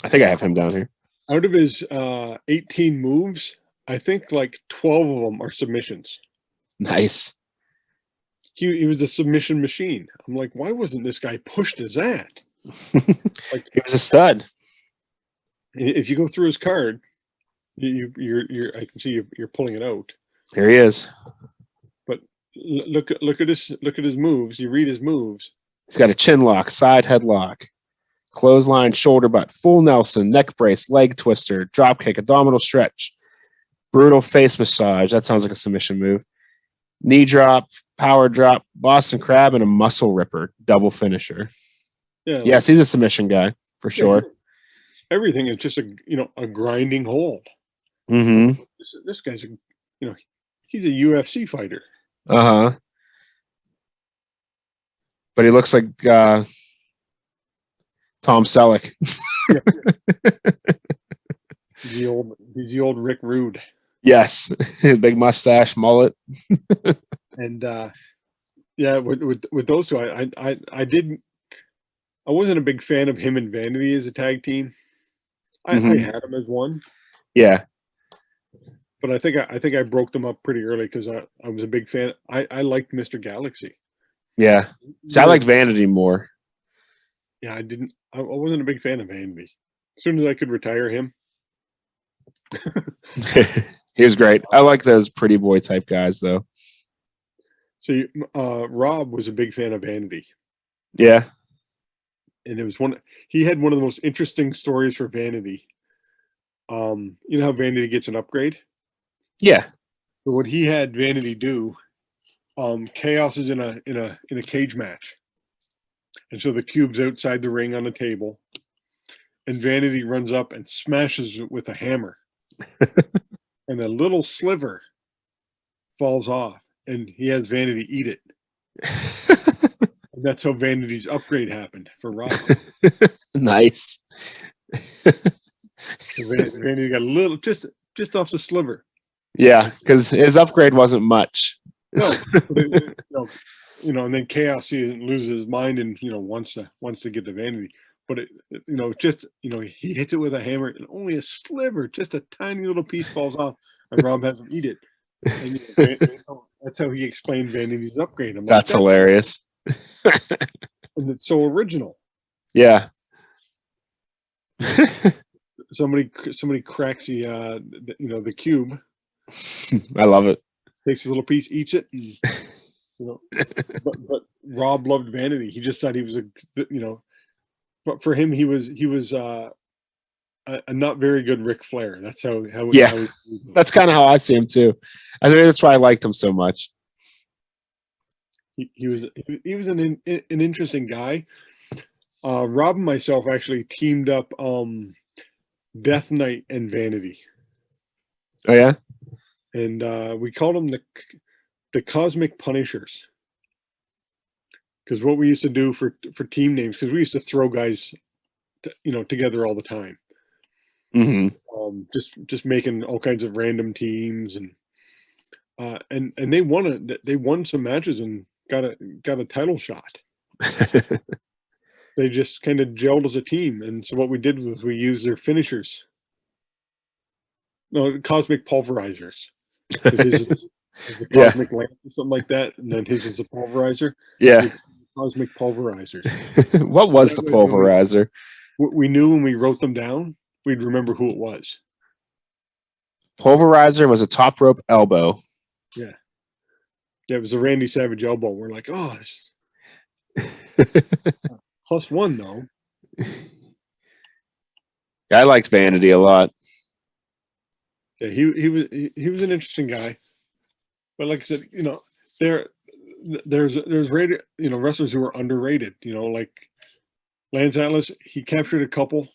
I think I have him down here. out of his 18 moves, I think like 12 of them are submissions. Nice. He was a submission machine. I'm like, why wasn't this guy pushed as that? Like, He was a stud. if you go through his card, you're I can see you're pulling it out. Here he is. But look at his moves. You read his moves. He's got a chin lock, side headlock, clothesline, shoulder butt, full Nelson, neck brace, leg twister, drop kick, abdominal stretch, brutal face massage. That sounds like a submission move. Knee drop, power drop, Boston Crab, and a muscle ripper, double finisher. Yeah. Yes, he's a submission guy for sure. Everything is just a grinding hold. Mm-hmm. This guy's he's a UFC fighter. Uh-huh. But he looks like Tom Selleck. He's the old Rick Rude. Yes. Big mustache, mullet. And yeah, with those two, I wasn't a big fan of him and Vanity as a tag team. I had him as one. Yeah. But I think I broke them up pretty early, because I was a big fan. I liked Mr. Galaxy. Yeah. So I liked Vanity more. Yeah, I wasn't a big fan of Vanity. As soon as I could retire him. He was great. I like those pretty boy type guys, though. So Rob was a big fan of Vanity. Yeah. And it was he had one of the most interesting stories for Vanity. You know how Vanity gets an upgrade? Yeah. So what he had Vanity do, Chaos is in a cage match. And so the cube's outside the ring on a table, and Vanity runs up and smashes it with a hammer. And a little sliver falls off, and he has Vanity eat it. And that's how Vanity's upgrade happened for Rob. Nice. So Vanity got a little, just off the sliver. Yeah, because his upgrade wasn't much. No, and then Chaos loses his mind and wants to get to Vanity, but he hits it with a hammer, and only a sliver, just a tiny little piece falls off, and Rob has him eat it. And that's how he explained Vanity's upgrade. I'm That's hilarious. And it's so original. Yeah. Somebody cracks the cube. I love it. Takes a little piece, eats it, and, but Rob loved Vanity. He just thought he was but for him he was a not very good Ric Flair. That's how Yeah, that's kind of how I see him too. I think that's why I liked him so much. He was an interesting guy. Rob and myself actually teamed up Death Knight and Vanity. Oh yeah, and we called them the Cosmic Punishers, because what we used to do for team names, because we used to throw guys together all the time. Just making all kinds of random teams, and they won some matches and got a title shot. They just kind of gelled as a team, and so what we did was we used their finishers. No, Cosmic Pulverizers. His is a Cosmic Lamp or something like that, and then his is a Pulverizer. Yeah. Cosmic Pulverizers. What was the Pulverizer? We knew when we wrote them down, we'd remember who it was. Pulverizer was a top rope elbow. Yeah. Yeah, it was a Randy Savage elbow. We're like, oh, +1 though. Yeah, I liked Vanity a lot. Yeah, he was an interesting guy. But like I said, there's rated, wrestlers who are underrated. Like Lance Atlas, he captured a couple.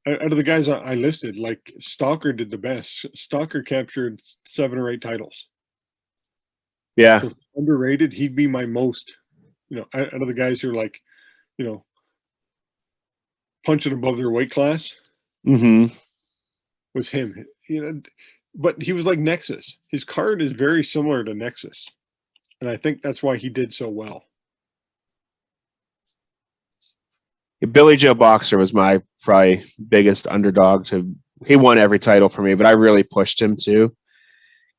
Out of the guys I listed, like Stalker did the best. Stalker captured 7 or 8 titles. Yeah. So underrated, he'd be my most, out of the guys who are like, punching above their weight class. Was him. But he was like Nexus. His card is very similar to Nexus. And I think that's why he did so well. Billy Joe Boxer was my probably biggest underdog. He won every title for me, but I really pushed him too,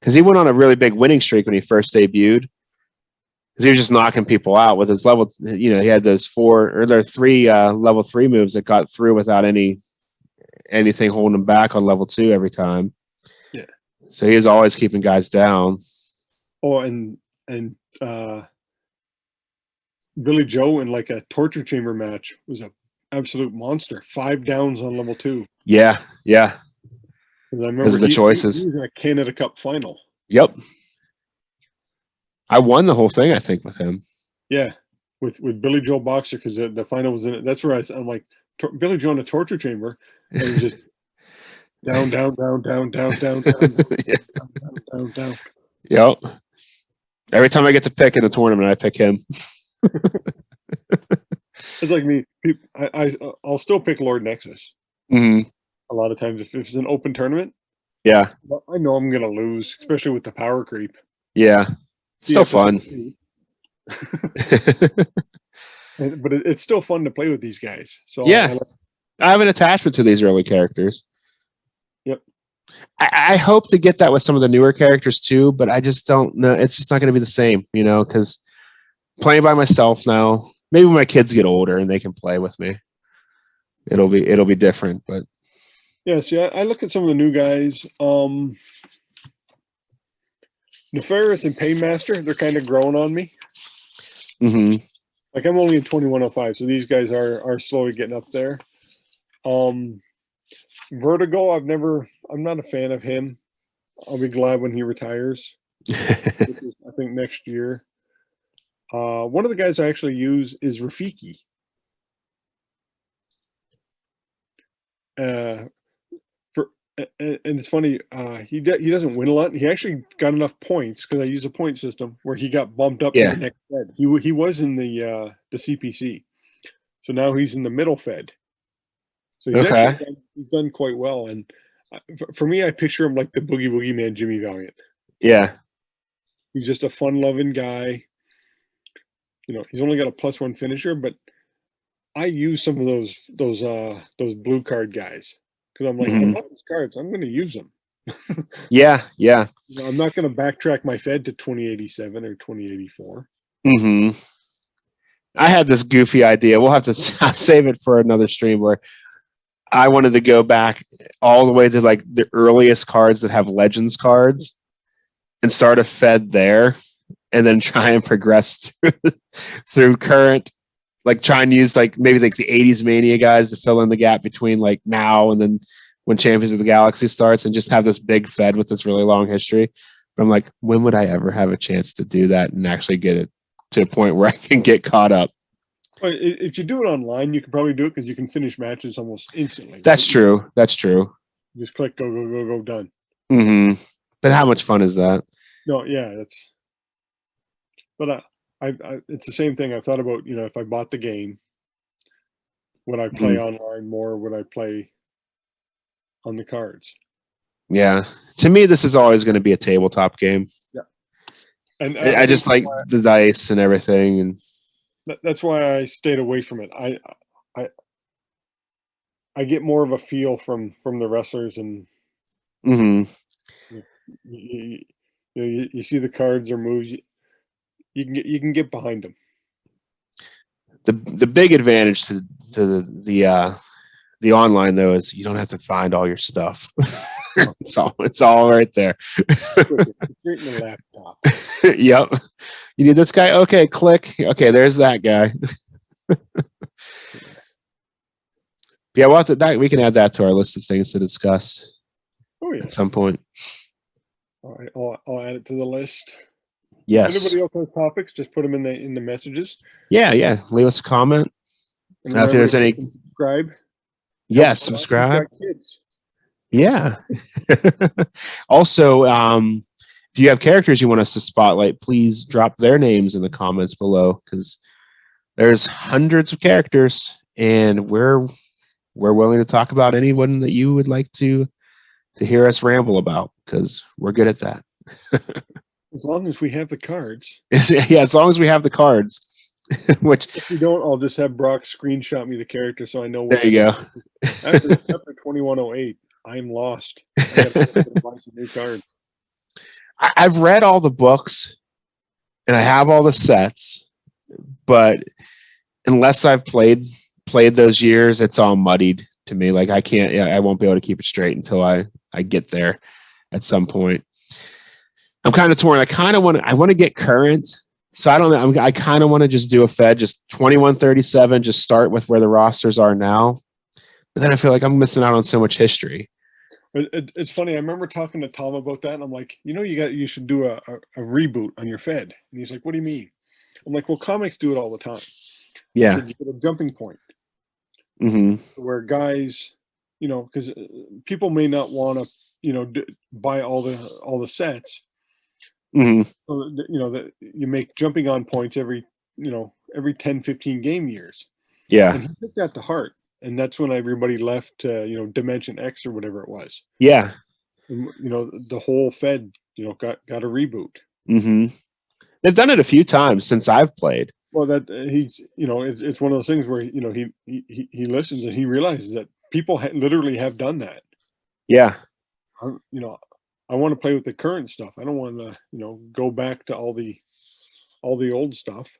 because he went on a really big winning streak when he first debuted. Because he was just knocking people out with his level. He had those 3 level 3 moves that got through without anything holding him back on level 2 every time. Yeah. So he was always keeping guys down. Oh, and Billy Joe in like a torture chamber match was an absolute monster. 5 downs on level 2. Yeah. Because I remember the choices. He was in a Canada Cup final. Yep. I won the whole thing, I think, with him. Yeah, with Billy Joe Boxer, because the final was in it. That's where I'm like, Billy Joe in a torture chamber. And it was just down, down, down, down, down, down, down, down, down. Yep. Every time I get to pick in a tournament, I pick him. It's like me. I'll still pick Lord Nexus. A lot of times, if it's an open tournament, yeah, I know I'm gonna lose, especially with the power creep. Yeah, still fun. But it's still fun to play with these guys. So yeah, I have an attachment to these early characters. Yep. I hope to get that with some of the newer characters too, but I just don't know. It's just not going to be the same, because playing by myself now, maybe when my kids get older and they can play with me, it'll be different. But yeah, see, I look at some of the new guys. Nefarious and Paymaster, they're kind of growing on me. Like I'm only in 2105, so these guys are slowly getting up there. Vertigo, I'm not a fan of him. I'll be glad when he retires. Which is, I think, next year. One of the guys I actually use is Rafiki. And it's funny, he doesn't win a lot. He actually got enough points, because I use a point system, where he got bumped up to the next fed. He was in the CPC, so now he's in the middle fed. So he's actually done quite well. And for me, I picture him like the Boogie Woogie Man, Jimmy Valiant. Yeah, he's just a fun-loving guy. He's only got a +1 finisher, but I use some of those blue card guys. Because I'm like, I love these cards. I'm going to use them. yeah. I'm not going to backtrack my Fed to 2087 or 2084. I had this goofy idea. We'll have to save it for another stream, where I wanted to go back all the way to like the earliest cards that have Legends cards and start a Fed there, and then try and progress through current. Like try and use maybe the 80s Mania guys to fill in the gap between like now and then when Champions of the Galaxy starts and just have this big Fed with this really long history. But I'm like, when would I ever have a chance to do that and actually get it to a point where I can get caught up? Well, if you do it online, you can probably do it because you can finish matches almost instantly. That's true. That's true. Just click, go, done. Mm-hmm. But how much fun is that? No, yeah, that's. But it's the same thing. I thought about, if I bought the game, would I play online more? Would I play on the cards? Yeah. To me, this is always going to be a tabletop game. Yeah. And I just like the dice and everything, and that's why I stayed away from it. I get more of a feel from the wrestlers, and you see the cards or moves. You can get behind them. The big advantage to the online though is you don't have to find all your stuff. it's all right there. Right in the laptop. Yep. You need this guy. Okay, click. Okay, there's that guy. Yeah, we can add that to our list of things to discuss. Oh yeah. At some point. All right, I'll add it to the list. Yes. If anybody else has topics, just put them in the messages. Yeah. Leave us a comment. And remember, if there's any, subscribe. Yes, subscribe. Kids. Yeah. Also, if you have characters you want us to spotlight, please drop their names in the comments below, because there's hundreds of characters, and we're willing to talk about anyone that you would like to hear us ramble about, because we're good at that. As long as we have the cards. Yeah, as long as we have the cards. Which, if you don't, I'll just have Brock screenshot me the character so I know. There you go. After 2108, I'm lost. I gotta buy some new cards. I've read all the books and I have all the sets, but unless I've played those years, it's all muddied to me. Like I won't be able to keep it straight until I get there at some point. I'm kind of torn. I want to get current. So I don't know. I kind of want to just do a Fed, just 2137, just start with where the rosters are now. But then I feel like I'm missing out on so much history. It's funny. I remember talking to Tom about that, and I'm like, you should do a reboot on your Fed. And he's like, what do you mean? I'm like, well, comics do it all the time. Yeah. You get a jumping point where guys, because people may not want to, buy all the sets. So, that you make jumping on points every 10, 15 game years. Yeah. And he took that to heart. And that's when everybody left, Dimension X or whatever it was. Yeah. And, the whole Fed, got a reboot. They've done it a few times since I've played. Well, that he's, it's one of those things where, he listens and he realizes that people literally have done that. Yeah. I want to play with the current stuff. I don't want to, go back to all the old stuff.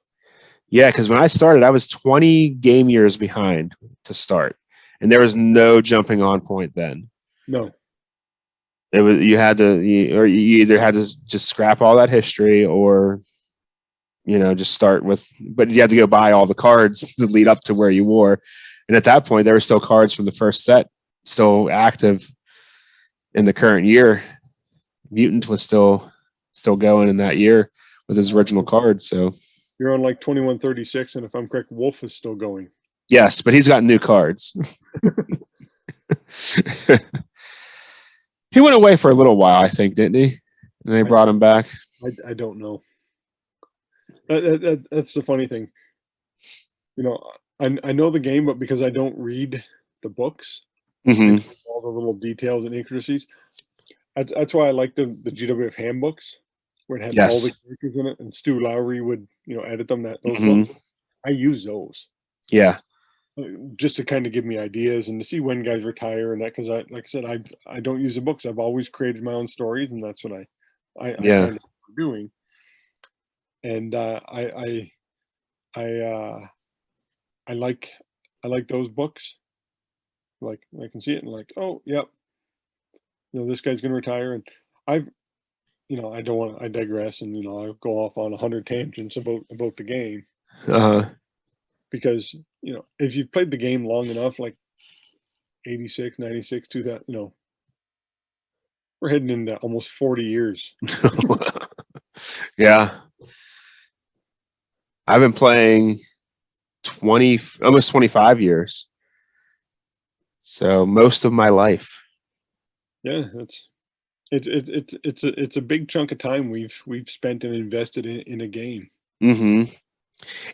Yeah, because when I started, I was 20 game years behind to start, and there was no jumping on point then. No, it was you either had to just scrap all that history, or just start with. But you had to go buy all the cards to lead up to where you were, and at that point, there were still cards from the first set still active in the current year. Mutant was still going in that year with his original card, so. You're on like 2136, and if I'm correct, Wolf is still going. Yes, but he's got new cards. He went away for a little while, I think, didn't he? And they brought him back. I don't know. That's the funny thing. I know the game, but because I don't read the books, all the little details and intricacies, that's why I like the GWF handbooks, where it had all the characters in it, and Stu Lowry would, edit them. Those ones, I use those. Yeah, just to kind of give me ideas and to see when guys retire and that. Because like I said, I don't use the books. I've always created my own stories, and that's what I kind of doing. And I like those books. Like I can see it and like, oh yep, this guy's gonna retire, and I don't want. I digress, and I go off on 100 tangents about the game. Because if you've played the game long enough, like 86, 96, 2000, you know, we're heading into almost 40 years. Yeah. I've been playing almost 25 years. So most of my life. Yeah, it's a big chunk of time we've spent and invested in a game. Mm-hmm.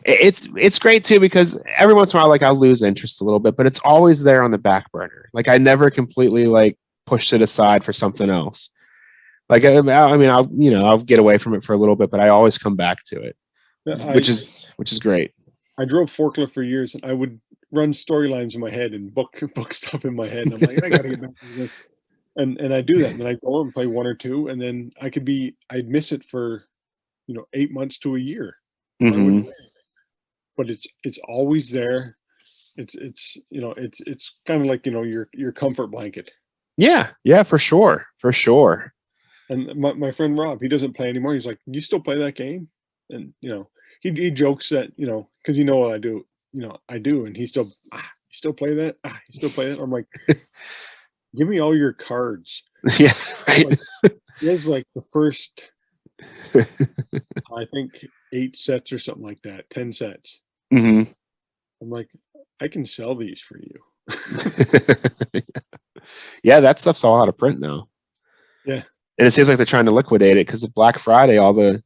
It's great too, because every once in a while, like, I'll lose interest a little bit, but it's always there on the back burner. Like, I never completely like pushed it aside for something else. Like, I mean, I'll get away from it for a little bit, but I always come back to it, Yeah, which is great. I drove forklift for years, and I would run storylines in my head and book stuff in my head. And I'm like, I gotta get back to this. And I do that, and then I go and play one or two, and then I'd miss it for 8 months to a year. I wouldn't Mm-hmm. play anything. But it's always there. It's kind of like your comfort blanket. Yeah, for sure, for sure. And my friend Rob, he doesn't play anymore. He's like, "You still play that game?" And he jokes that because what I do, I do, and he still you still play that? You still play that? I'm like, give me all your cards. Yeah, right. Like, he has like the first, I think 8 sets or something like that, 10 sets. Mm-hmm. I'm like, I can sell these for you. Yeah, that stuff's all out of print now. Yeah. And it seems like they're trying to liquidate it because of Black Friday. All the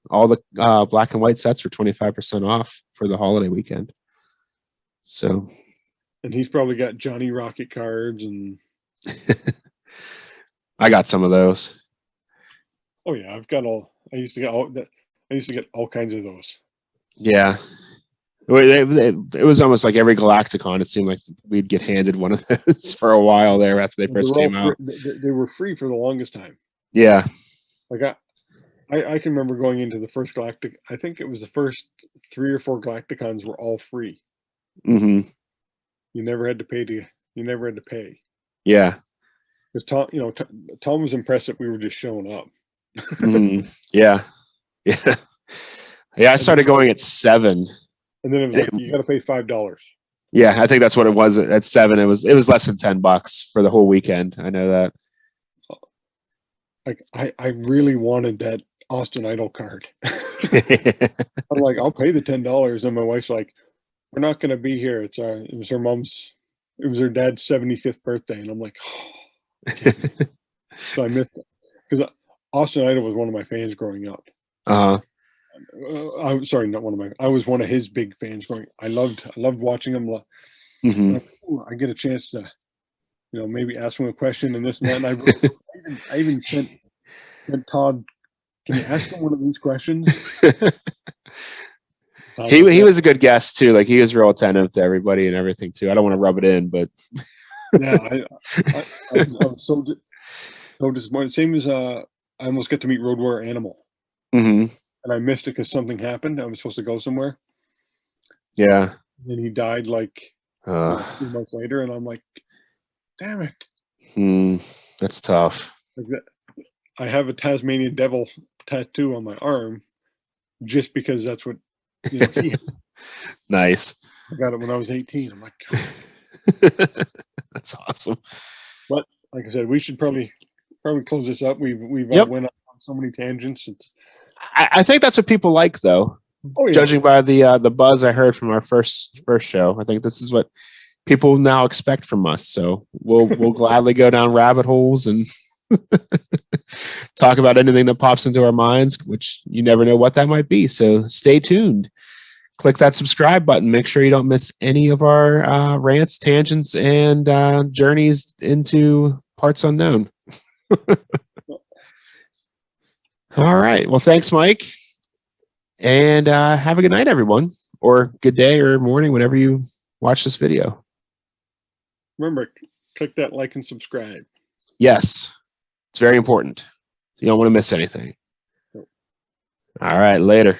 black and white sets were 25% off for the holiday weekend. So, And he's probably got Johnny Rocket cards and. I got some of those. Oh yeah, I used to get all kinds of those. Yeah, it was almost like every Galacticon. It seemed like we'd get handed one of those for a while there after they first came out. They were free for the longest time. Yeah. Like I can remember going into the first Galactic. I think it was the first 3 or 4 Galacticons were all free. Mm-hmm. You never had to pay. Yeah. Because Tom was impressed that we were just showing up. Mm-hmm. Yeah. Yeah. Yeah. I started going at 7. And then it was like, you got to pay $5. Yeah, I think that's what it was at 7. It was less than $10 for the whole weekend. I know that. Like I really wanted that Austin Idol card. I'm like, I'll pay the $10, and my wife's like, we're not going to be here. It was her dad's 75th birthday, and I'm like, oh, so I missed it because Austin Idol was one of my fans growing up. I'm sorry, not one of my. I was one of his big fans growing. I loved watching him. Mm-hmm. Like, I get a chance to, maybe ask him a question and this and that. And I even sent Todd, can you ask him one of these questions? He was a good guest too. Like, he was real attentive to everybody and everything too. I don't want to rub it in, but yeah, I was so disappointed. Same as I almost got to meet Road Warrior Animal, mm-hmm. and I missed it because something happened. I was supposed to go somewhere. Yeah. And then he died like 2 months later, and I'm like, damn it. That's tough. Like that. I have a Tasmanian devil tattoo on my arm just because that's what he had. Nice. I got it when I was 18. I'm like, that's awesome. But like I said, we should probably close this up. We've went on so many tangents. I think that's what people like, though. Oh, yeah. Judging by the buzz I heard from our first show, I think this is what people now expect from us. So we'll gladly go down rabbit holes and talk about anything that pops into our minds, which you never know what that might be. So stay tuned. Click that subscribe button. Make sure you don't miss any of our rants, tangents, and journeys into parts unknown. All right. Well, thanks, Mike. And have a good night, everyone. Or good day or morning, whenever you watch this video. Remember, click that like and subscribe. Yes. It's very important. You don't want to miss anything. All right. Later.